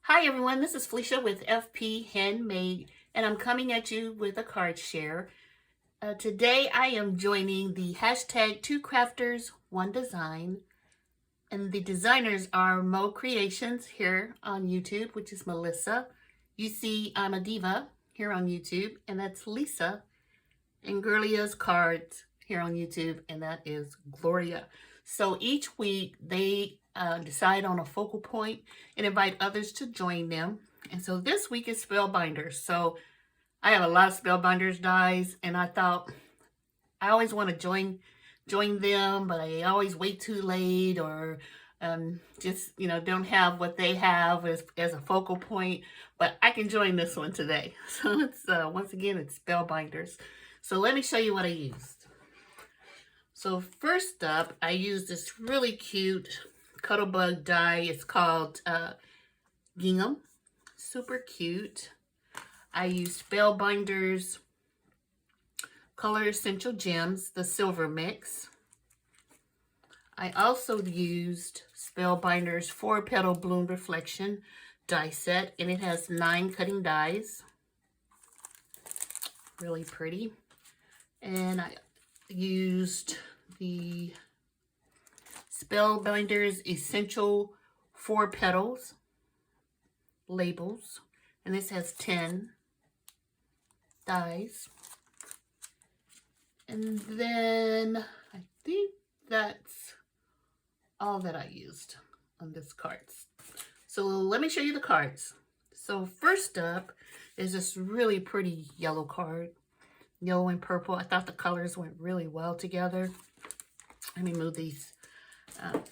Hi everyone, this is Felicia with FP Handmade, and I'm coming at you with a card share. Today I am joining the hashtag 2crafters1design, and the designers are Moe Creations here on YouTube, which is Melissa, UCYIMADIVA here on YouTube, and that's Lisa, and Girlia's cards here on YouTube, and that is Gloria. So each week they decide on a focal point and invite others to join them. And so this week is Spellbinders. So I have a lot of Spellbinders dies, and I thought I always want to join them, but I always wait too late, or just don't have what they have as a focal point. But I can join this one today. So it's once again it's Spellbinders. So let me show you what I used. So first up, I used this really cute Cuttlebug die. It's called Gingham. Super cute. I used Spellbinders Color Essential Gems, the silver mix. I also used Spellbinders 4-Petal Bloom Reflection die set, and it has 9 cutting dies. Really pretty. And I used the Spellbinders Essential 4 Petals labels, and this has 10 dies. And then I think that's all that I used on this cards. So let me show you the cards. So first up is this really pretty yellow card, yellow and purple. I thought the colors went really well together. Let me move these out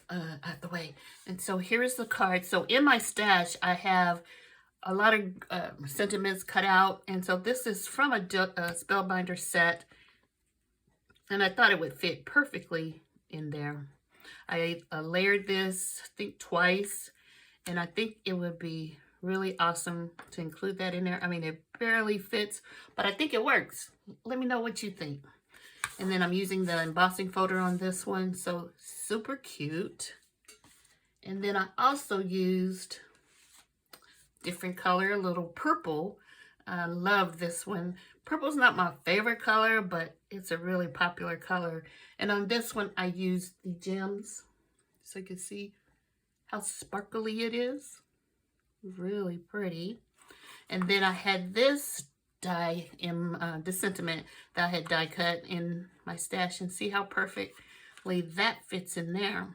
the way. And so here's the card. So in my stash, I have a lot of sentiments cut out. And so this is from a Spellbinder set. And I thought it would fit perfectly in there. I layered this, I think, twice. And I think it would be really awesome to include that in there. I mean, it barely fits, but I think it works. Let me know what you think. And then I'm using the embossing folder on this one, so super cute. And then I also used different color, a little purple. I love this one. Purple's not my favorite color, but it's a really popular color. And on this one, I used the gems, so you can see how sparkly it is. Really pretty. And then I had this die in the sentiment that I had die cut in my stash, and see how perfectly that fits in there.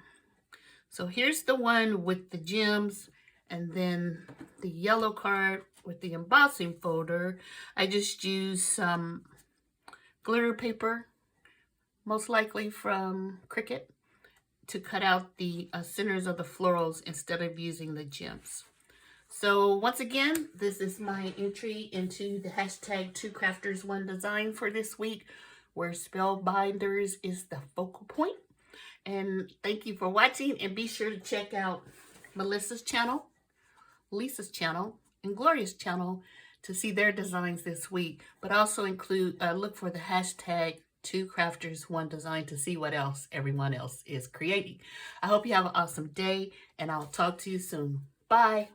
So here's the one with the gems, and then the yellow card with the embossing folder. I just used some glitter paper, most likely from Cricut, to cut out the centers of the florals instead of using the gems. So once again, this is my entry into the hashtag 2crafters1design for this week, where Spellbinders is the focal point. And thank you for watching, and be sure to check out Melissa's channel, Lisa's channel, and Gloria's channel to see their designs this week. But also look for the hashtag 2crafters1design to see what else everyone else is creating. I hope you have an awesome day, and I'll talk to you soon. Bye.